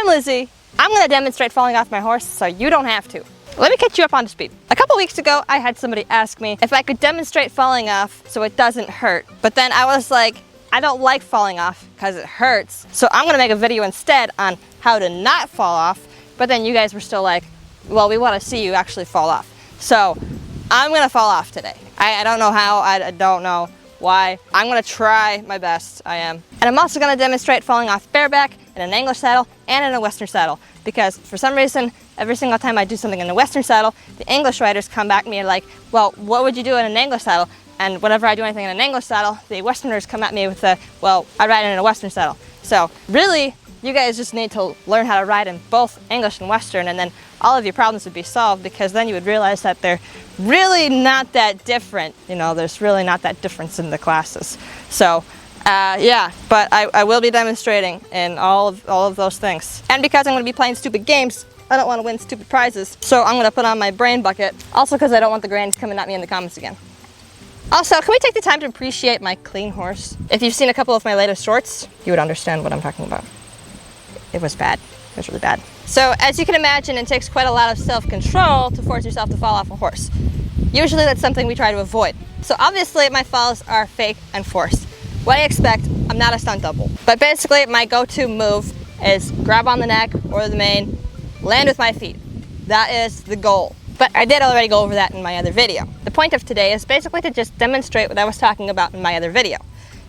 I'm Lizzie. I'm going to demonstrate falling off my horse so you don't have to. Let me catch you up on speed. A couple weeks ago, I had somebody ask me if I could demonstrate falling off so it doesn't hurt. But then I was like, I don't like falling off because it hurts. So I'm going to make a video instead on how to not fall off. But then you guys were still like, well, we want to see you actually fall off. So I'm going to fall off today. I don't know how, I don't know why. I'm going to try my best, I am. And I'm also going to demonstrate falling off bareback in an English saddle and in a Western saddle. Because for some reason, every single time I do something in a Western saddle, the English riders come back to me like, well, what would you do in an English saddle? And whenever I do anything in an English saddle, the Westerners come at me with the, well, I ride in a Western saddle. So really, you guys just need to learn how to ride in both English and Western, and then all of your problems would be solved, because then you would realize that they're really not that different. You know, there's really not that difference in the classes. So yeah, but I will be demonstrating in all of those things. And because I'm going to be playing stupid games, I don't want to win stupid prizes. So I'm going to put on my brain bucket. Also because I don't want the grannies coming at me in the comments again. Also, can we take the time to appreciate my clean horse? If you've seen a couple of my latest shorts, you would understand what I'm talking about. It was bad. It was really bad. So as you can imagine, it takes quite a lot of self-control to force yourself to fall off a horse. Usually that's something we try to avoid. So obviously my falls are fake and forced. What do you expect? I'm not a stunt double. But basically my go-to move is grab on the neck or the mane, land with my feet. That is the goal. But I did already go over that in my other video. The point of today is basically to just demonstrate what I was talking about in my other video.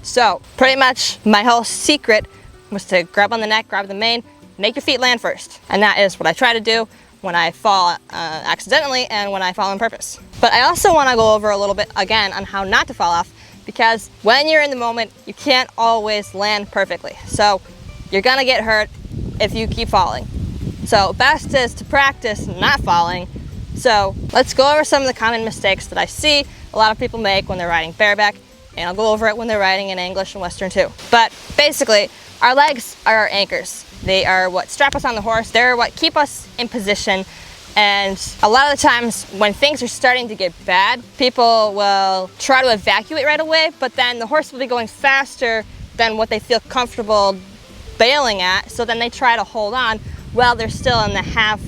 So pretty much my whole secret was to grab on the neck, grab the mane, make your feet land first. And that is what I try to do when I fall accidentally and when I fall on purpose. But I also want to go over a little bit again on how not to fall off, because when you're in the moment, you can't always land perfectly. So you're gonna get hurt if you keep falling. So best is to practice not falling. So let's go over some of the common mistakes that I see a lot of people make when they're riding bareback, and I'll go over it when they're riding in English and Western too. But basically, our legs are our anchors. They are what strap us on the horse. They're what keep us in position. And a lot of the times when things are starting to get bad, people will try to evacuate right away, but then the horse will be going faster than what they feel comfortable bailing at. So then they try to hold on while they're still in the half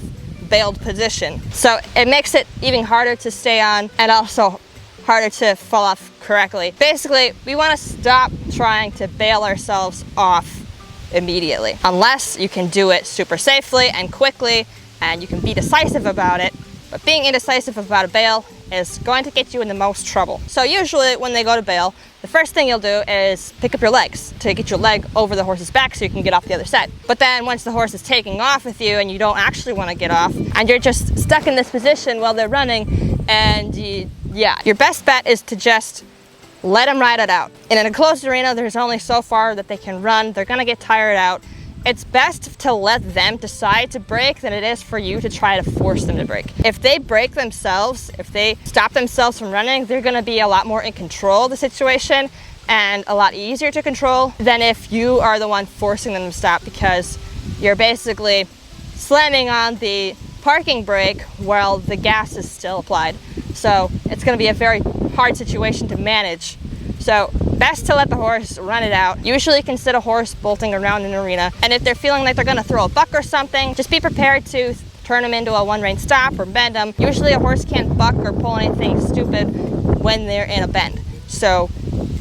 bailed position. So it makes it even harder to stay on and also harder to fall off correctly. Basically, we want to stop trying to bail ourselves off immediately, unless you can do it super safely and quickly and you can be decisive about it. But being indecisive about a bail is going to get you in the most trouble. So usually when they go to bail, the first thing you'll do is pick up your legs to get your leg over the horse's back so you can get off the other side. But then once the horse is taking off with you and you don't actually want to get off and you're just stuck in this position while they're running, and yeah, your best bet is to just let them ride it out. In an enclosed arena, there's only so far that they can run. They're gonna get tired out. It's best to let them decide to break than it is for you to try to force them to break. If they break themselves, if they stop themselves from running, they're gonna be a lot more in control of the situation and a lot easier to control than if you are the one forcing them to stop, because you're basically slamming on the parking brake while the gas is still applied. So it's gonna be a very hard situation to manage. So best to let the horse run it out. Usually you can sit a horse bolting around an arena, and if they're feeling like they're gonna throw a buck or something, just be prepared to turn them into a one-rein stop or bend them. Usually a horse can't buck or pull anything stupid when they're in a bend. So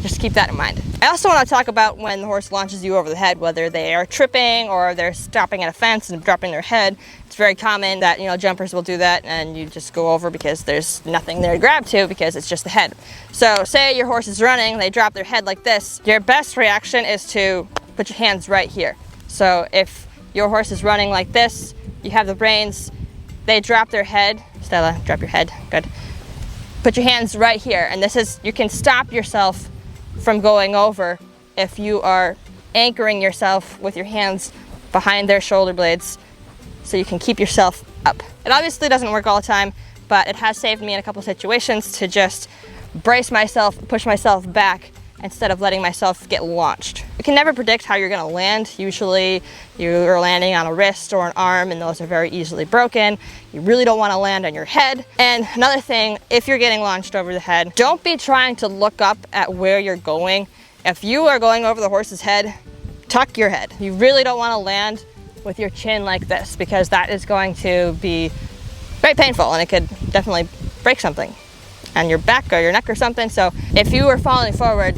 just keep that in mind. I also want to talk about when the horse launches you over the head, whether they are tripping or they're stopping at a fence and dropping their head. It's very common that, you know, jumpers will do that and you just go over because there's nothing there to grab to because it's just the head. So say your horse is running, they drop their head like this. Your best reaction is to put your hands right here. So if your horse is running like this, you have the reins, they drop their head. Stella, drop your head, good. Put your hands right here, and this is, you can stop yourself from going over if you are anchoring yourself with your hands behind their shoulder blades so you can keep yourself up. It obviously doesn't work all the time, but it has saved me in a couple situations to just brace myself, push myself back instead of letting myself get launched. You can never predict how you're gonna land. Usually you're landing on a wrist or an arm, and those are very easily broken. You really don't wanna land on your head. And another thing, if you're getting launched over the head, don't be trying to look up at where you're going. If you are going over the horse's head, tuck your head. You really don't wanna land with your chin like this, because that is going to be very painful and it could definitely break something on your back or your neck or something. So if you are falling forward,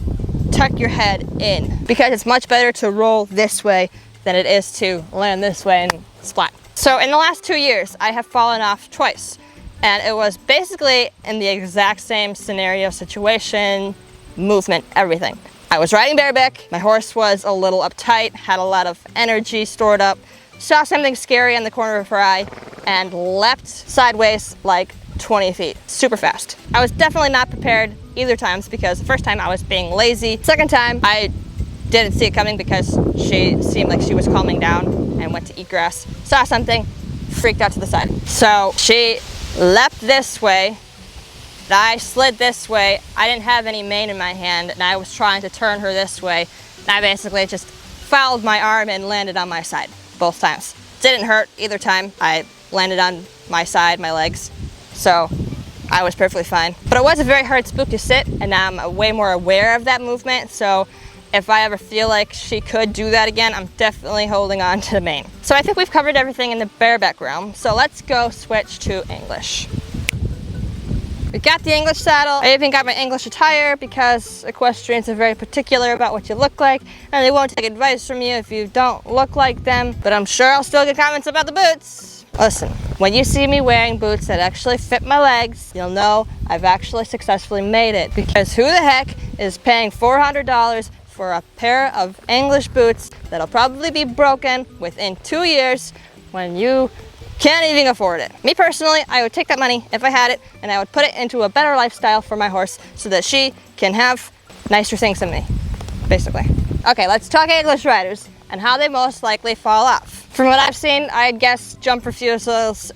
tuck your head in, because it's much better to roll this way than it is to land this way and splat. So in the last 2 years, I have fallen off twice, and it was basically in the exact same scenario, situation, movement, everything. I was riding bareback, my horse was a little uptight, had a lot of energy stored up, saw something scary in the corner of her eye, and leapt sideways like 20 feet, super fast. I was definitely not prepared either times, because the first time I was being lazy. Second time, I didn't see it coming because she seemed like she was calming down and went to eat grass. Saw something, freaked out to the side. So she leapt this way, and I slid this way. I didn't have any mane in my hand, and I was trying to turn her this way. And I basically just fouled my arm and landed on my side both times. Didn't hurt either time. I landed on my side, my legs. So I was perfectly fine. But it was a very hard spook to sit, and now I'm way more aware of that movement. So if I ever feel like she could do that again, I'm definitely holding on to the mane. So I think we've covered everything in the bareback realm. So let's go switch to English. We got the English saddle. I even got my English attire, because equestrians are very particular about what you look like, and they won't take advice from you if you don't look like them. But I'm sure I'll still get comments about the boots. Listen, when you see me wearing boots that actually fit my legs, you'll know I've actually successfully made it, because who the heck is paying $400 for a pair of English boots that'll probably be broken within 2 years when you can't even afford it? Me personally, I would take that money if I had it, and I would put it into a better lifestyle for my horse so that she can have nicer things than me, basically. Okay, let's talk English riders and how they most likely fall off. From what I've seen, I'd guess jump refusals,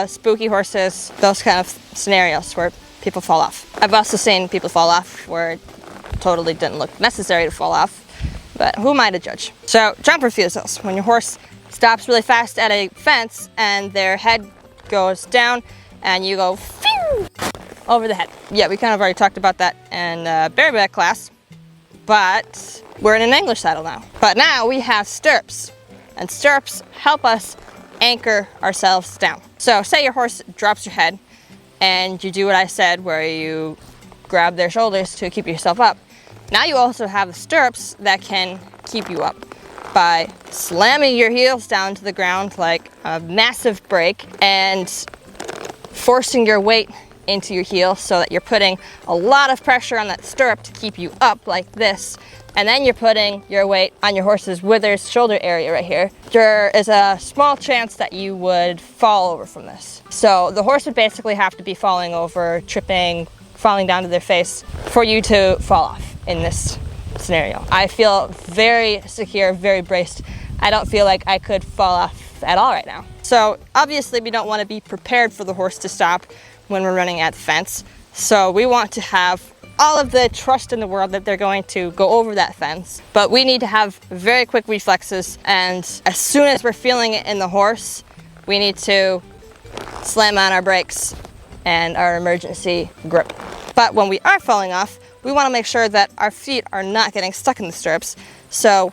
spooky horses, those kind of scenarios where people fall off. I've also seen people fall off where it totally didn't look necessary to fall off, but who am I to judge? So jump refusals, when your horse stops really fast at a fence and their head goes down and you go phew, over the head. Yeah, we kind of already talked about that in bareback class, but we're in an English saddle now. But now we have stirrups, and stirrups help us anchor ourselves down. So say your horse drops your head and you do what I said, where you grab their shoulders to keep yourself up. Now you also have stirrups that can keep you up by slamming your heels down to the ground like a massive brake and forcing your weight into your heel so that you're putting a lot of pressure on that stirrup to keep you up like this. And then you're putting your weight on your horse's withers shoulder area right here. There is a small chance that you would fall over from this. So the horse would basically have to be falling over, tripping, falling down to their face for you to fall off in this scenario. I feel very secure, very braced. I don't feel like I could fall off at all right now. So obviously we don't want to be prepared for the horse to stop when we're running at the fence. So we want to have all of the trust in the world that they're going to go over that fence. But we need to have very quick reflexes, and as soon as we're feeling it in the horse, we need to slam on our brakes and our emergency grip. But when we are falling off, we want to make sure that our feet are not getting stuck in the stirrups. So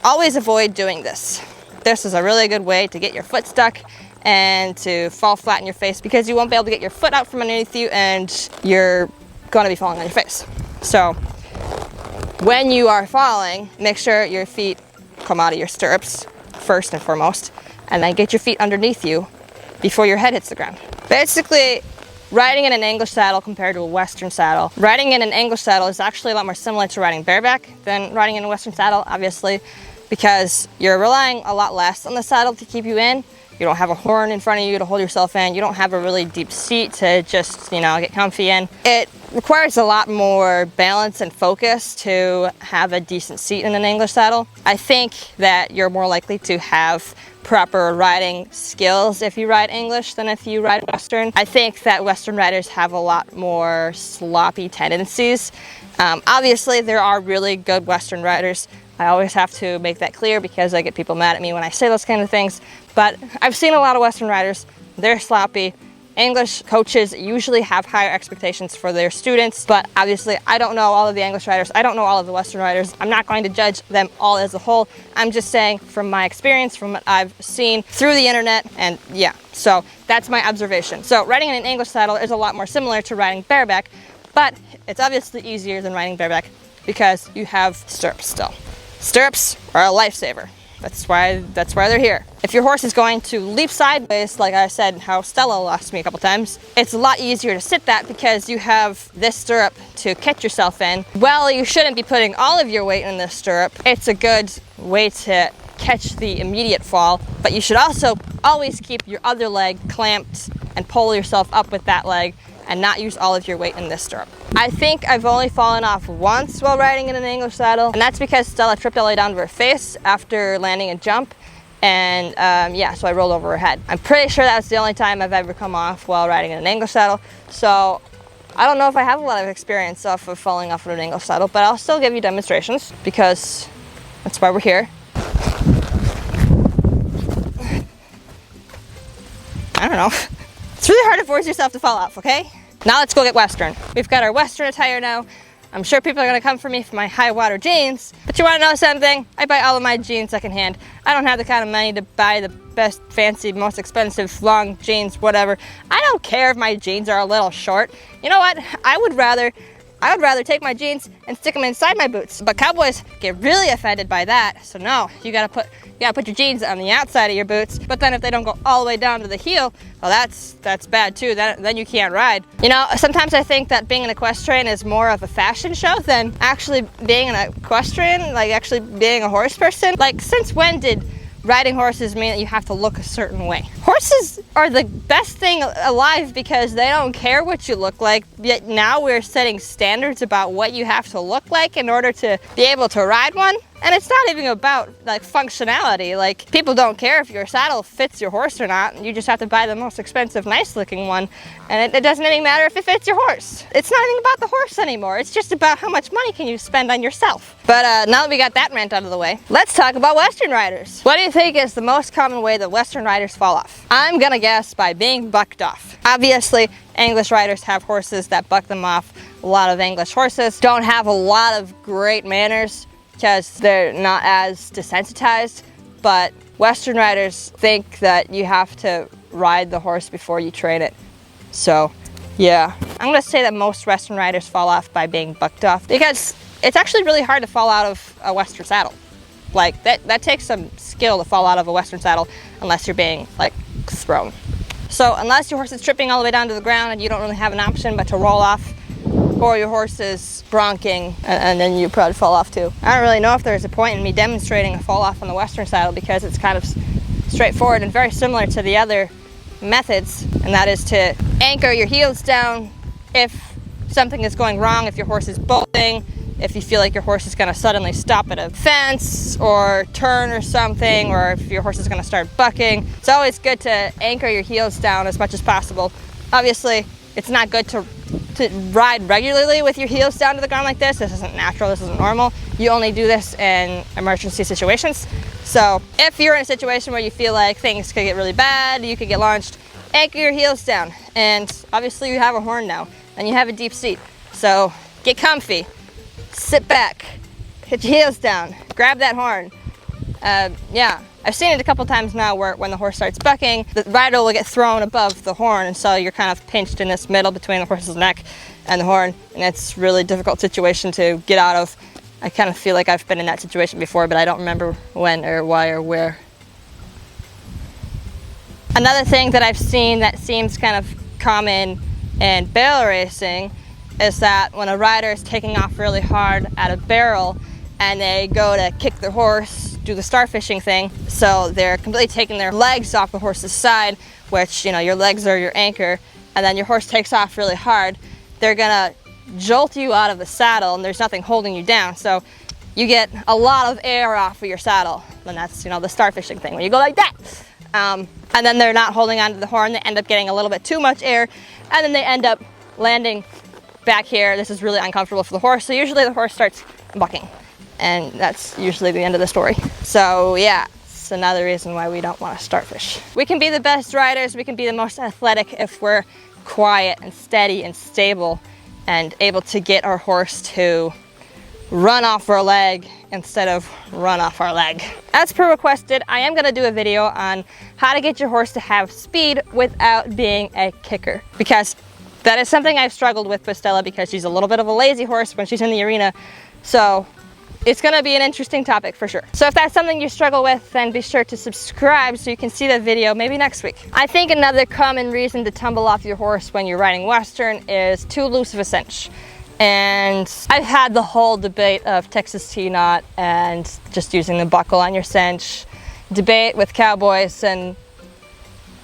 always avoid doing this. This is a really good way to get your foot stuck and to fall flat in your face, because you won't be able to get your foot out from underneath you and you're going to be falling on your face. So when you are falling, make sure your feet come out of your stirrups first and foremost, and then get your feet underneath you before your head hits the ground. Basically, riding in an English saddle compared to a Western saddle. Riding in an English saddle is actually a lot more similar to riding bareback than riding in a Western saddle, obviously, because you're relying a lot less on the saddle to keep you in. You don't have a horn in front of you to hold yourself in. You don't have a really deep seat to just, get comfy in. It requires a lot more balance and focus to have a decent seat in an English saddle. I think that you're more likely to have proper riding skills if you ride English than if you ride Western. I think that Western riders have a lot more sloppy tendencies. Obviously, there are really good Western riders. I always have to make that clear because I get people mad at me when I say those kind of things. But I've seen a lot of Western riders. They're sloppy English coaches usually have higher expectations for their students, but obviously I don't know all of the English riders. I don't know all of the Western riders. I'm not going to judge them all as a whole. I'm just saying from my experience, from what I've seen through the internet, and yeah, so that's my observation. So riding in an English saddle is a lot more similar to riding bareback, but it's obviously easier than riding bareback because you have stirrups still. Stirrups are a lifesaver. That's why they're here. If your horse is going to leap sideways, like I said, how Stella lost me a couple times, it's a lot easier to sit that because you have this stirrup to catch yourself in. Well, you shouldn't be putting all of your weight in this stirrup. It's a good way to catch the immediate fall, but you should also always keep your other leg clamped and pull yourself up with that leg and not use all of your weight in this stirrup. I think I've only fallen off once while riding in an English saddle, and that's because Stella tripped all the way down to her face after landing a jump, and yeah, so I rolled over her head. I'm pretty sure that's the only time I've ever come off while riding in an English saddle, so I don't know if I have a lot of experience off of falling off in an English saddle, but I'll still give you demonstrations because that's why we're here. I don't know. It's really hard to force yourself to fall off, okay? Now let's go get Western. We've got our Western attire now. I'm sure people are gonna come for me for my high water jeans, but you wanna know something? I buy all of my jeans secondhand. I don't have the kind of money to buy the best, fancy, most expensive, long jeans, whatever. I don't care if my jeans are a little short. You know what? I would rather take my jeans and stick them inside my boots. But cowboys get really offended by that. So no, you gotta put your jeans on the outside of your boots. But then if they don't go all the way down to the heel, well, that's bad too. Then you can't ride. You know, sometimes I think that being an equestrian is more of a fashion show than actually being an equestrian, like actually being a horse person. Like, since when did riding horses mean that you have to look a certain way? Horses are the best thing alive because they don't care what you look like, yet now we're setting standards about what you have to look like in order to be able to ride one. And it's not even about like functionality. Like, people don't care if your saddle fits your horse or not. You just have to buy the most expensive, nice looking one. And it doesn't even matter if it fits your horse. It's not even about the horse anymore. It's just about how much money can you spend on yourself. But now that we got that rant out of the way, let's talk about Western riders. What do you think is the most common way that Western riders fall off? I'm gonna guess by being bucked off. Obviously, English riders have horses that buck them off. A lot of English horses don't have a lot of great manners because they're not as desensitized, but Western riders think that you have to ride the horse before you train it. So yeah, I'm gonna say that most Western riders fall off by being bucked off because it's actually really hard to fall out of a Western saddle. Like, that takes some skill to fall out of a Western saddle unless you're being like thrown. So unless your horse is tripping all the way down to the ground and you don't really have an option but to roll off, or your horse is bronking, and then you probably fall off too. I don't really know if there's a point in me demonstrating a fall off on the Western saddle because it's kind of straightforward and very similar to the other methods, and that is to anchor your heels down if something is going wrong, if your horse is bolting, if you feel like your horse is going to suddenly stop at a fence or turn or something, or if your horse is going to start bucking. It's always good to anchor your heels down as much as possible. Obviously, it's not good to ride regularly with your heels down to the ground like this. This isn't natural, this isn't normal. You only do this in emergency situations. So if you're in a situation where you feel like things could get really bad, you could get launched, anchor your heels down. And obviously you have a horn now, and you have a deep seat. So get comfy, sit back, put your heels down, grab that horn. Yeah, I've seen it a couple times now where when the horse starts bucking, the rider will get thrown above the horn, and so you're kind of pinched in this middle between the horse's neck and the horn, and it's a really difficult situation to get out of. I kind of feel like I've been in that situation before, but I don't remember when or why or where. Another thing that I've seen that seems kind of common in barrel racing is that when a rider is taking off really hard at a barrel and they go to kick their horse, do the starfishing thing, so they're completely taking their legs off the horse's side, which, you know, your legs are your anchor, and then your horse takes off really hard, they're gonna jolt you out of the saddle and there's nothing holding you down, so you get a lot of air off of your saddle, and that's, you know, the starfishing thing, when you go like that. And then they're not holding onto the horn, they end up getting a little bit too much air, and then they end up landing back here. This is really uncomfortable for the horse, so usually the horse starts bucking, and that's usually the end of the story. So yeah, that's another reason why we don't want to starfish. We can be the best riders, we can be the most athletic if we're quiet and steady and stable and able to get our horse to run off our leg instead of run off our leg. As per requested, I am going to do a video on how to get your horse to have speed without being a kicker, because that is something I've struggled with Stella, because she's a little bit of a lazy horse when she's in the arena. So it's going to be an interesting topic for sure. So if that's something you struggle with, then be sure to subscribe so you can see the video maybe next week. I think another common reason to tumble off your horse when you're riding Western is too loose of a cinch. And I've had the whole debate of Texas T-knot and just using the buckle on your cinch, debate with cowboys and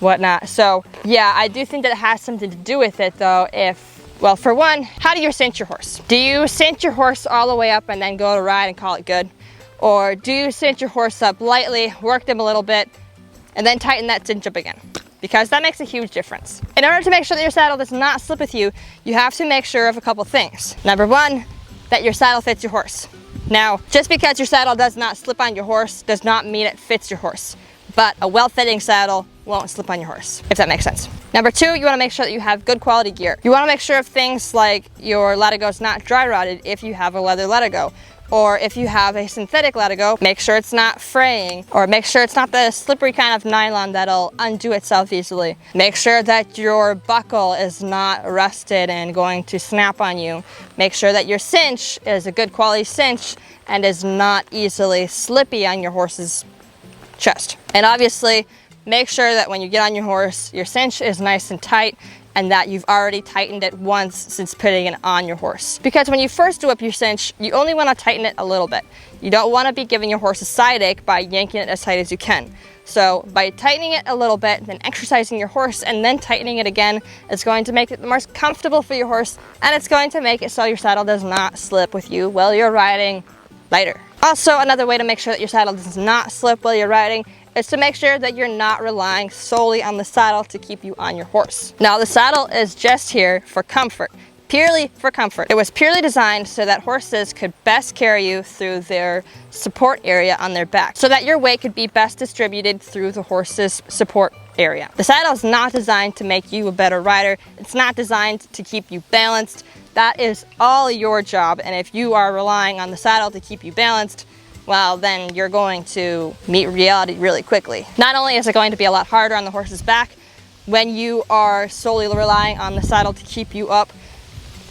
whatnot. So yeah, I do think that it has something to do with it though. Well, for one, how do you cinch your horse? Do you cinch your horse all the way up and then go to ride and call it good? Or do you cinch your horse up lightly, work them a little bit, and then tighten that cinch up again? Because that makes a huge difference. In order to make sure that your saddle does not slip with you, you have to make sure of a couple things. Number one, that your saddle fits your horse. Now, just because your saddle does not slip on your horse does not mean it fits your horse. But a well-fitting saddle won't slip on your horse, if that makes sense. Number two, you want to make sure that you have good quality gear. You want to make sure of things like your latigo is not dry rotted if you have a leather latigo. Or if you have a synthetic latigo, make sure it's not fraying, or make sure it's not the slippery kind of nylon that'll undo itself easily. Make sure that your buckle is not rusted and going to snap on you. Make sure that your cinch is a good quality cinch and is not easily slippy on your horse's chest. And obviously, make sure that when you get on your horse, your cinch is nice and tight and that you've already tightened it once since putting it on your horse. Because when you first do up your cinch, you only want to tighten it a little bit. You don't want to be giving your horse a side ache by yanking it as tight as you can. So by tightening it a little bit, then exercising your horse and then tightening it again, it's going to make it the most comfortable for your horse, and it's going to make it so your saddle does not slip with you while you're riding lighter. Also, another way to make sure that your saddle does not slip while you're riding is to make sure that you're not relying solely on the saddle to keep you on your horse. Now, the saddle is just here for comfort, purely for comfort. It was purely designed so that horses could best carry you through their support area on their back, so that your weight could be best distributed through the horse's support area. The saddle is not designed to make you a better rider. It's not designed to keep you balanced. That is all your job, and if you are relying on the saddle to keep you balanced, well, then you're going to meet reality really quickly. Not only is it going to be a lot harder on the horse's back when you are solely relying on the saddle to keep you up,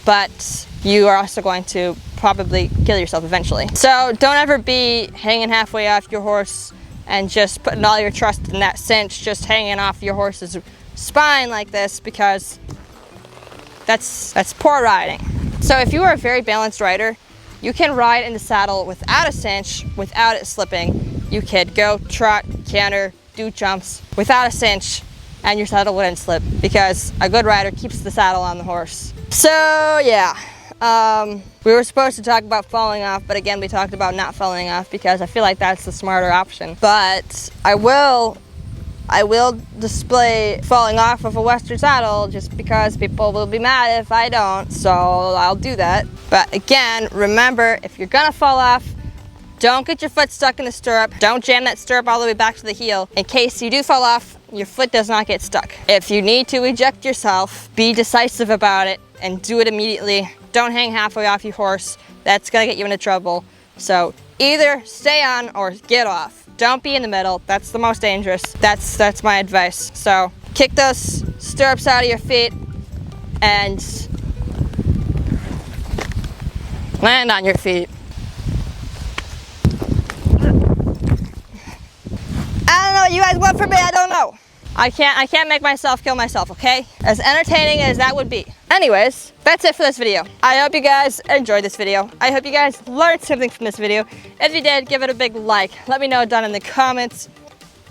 but you are also going to probably kill yourself eventually. So don't ever be hanging halfway off your horse and just putting all your trust in that cinch, just hanging off your horse's spine like this, because that's poor riding. So if you are a very balanced rider, you can ride in the saddle without a cinch, without it slipping. You could go trot, canter, do jumps without a cinch, and your saddle wouldn't slip, because a good rider keeps the saddle on the horse. So yeah, we were supposed to talk about falling off, but again, we talked about not falling off because I feel like that's the smarter option. But I will display falling off of a Western saddle just because people will be mad if I don't, so I'll do that. But again, remember, if you're gonna fall off, don't get your foot stuck in the stirrup. Don't jam that stirrup all the way back to the heel. In case you do fall off, your foot does not get stuck. If you need to eject yourself, be decisive about it and do it immediately. Don't hang halfway off your horse. That's gonna get you into trouble. So either stay on or get off. Don't be in the middle. That's the most dangerous. That's my advice. So kick those stirrups out of your feet and land on your feet. I don't know what you guys want from me. I don't know. I can't make myself kill myself, okay? As entertaining as that would be. Anyways, that's it for this video. I hope you guys enjoyed this video. I hope you guys learned something from this video. If you did, give it a big like. Let me know down in the comments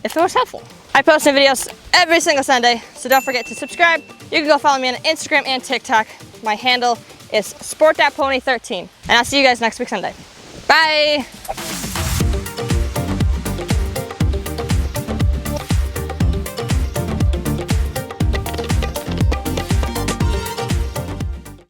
if it was helpful. I post new videos every single Sunday, so don't forget to subscribe. You can go follow me on Instagram and TikTok. My handle is sport.pony13. And I'll see you guys next week Sunday. Bye!